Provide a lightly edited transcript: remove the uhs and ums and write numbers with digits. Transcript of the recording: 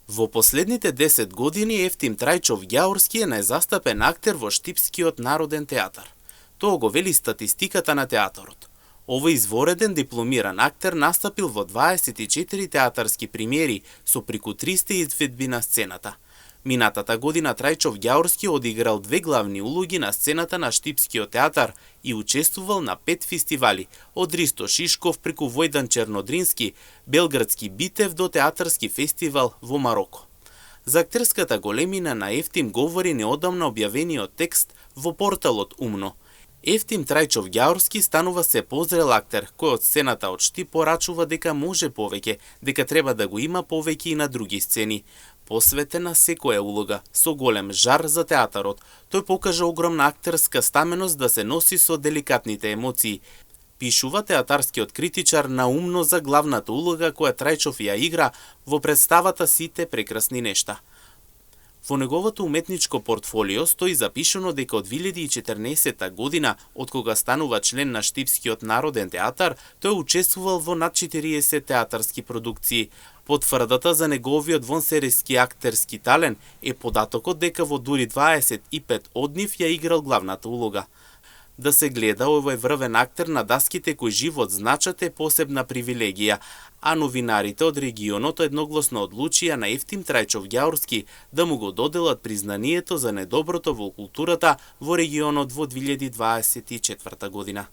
Во последните 10 години Евтим Трајчов Ѓаурски е најзастапен актер во Штипскиот народен театар. Тоа го вели статистиката на театарот. Овој извореден дипломиран актер настапил во 24 театарски премиери со преку 300 изведби на сцената. Минатата година Трајчов Ѓаурски одиграл 2 главни улоги на сцената на Штипскиот театар и учествувал на 5 фестивали, од Ристо Шишков преку Војдан Чернодрински, Белградски Битев до театарски фестивал во Мароко. За актерската големина на Евтим говори неодамна објавениот текст во порталот Умно. Евтим Трајчов Ѓаурски станува се позрел актер, кој од сцената од Штип порачува дека може повеќе, дека треба да го има повеќе и на други сцени. Посветен на секоја улога, со голем жар за театарот, тој покажа огромна актерска стаменост да се носи со деликатните емоции. Пишува театарскиот критичар на Умно за главната улога која Трајчов ја игра во представата Сите прекрасни нешта. Во неговото уметничко портфолио стои запишано дека од 2014 година, од кога станува член на Штипскиот народен театар, тој учествувал во над 40 театарски продукции. Потврдата за неговиот вонсериски актерски талент е податокот дека во дури 25 од нив ја играл главната улога. Да се гледа овој врвен актер на даските кој живот значат е посебна привилегија, а новинарите од регионот едногласно одлучија на Евтим Трајчов Ѓаурски да му го доделат признанието за недоброто во културата во регионот во 2024 година.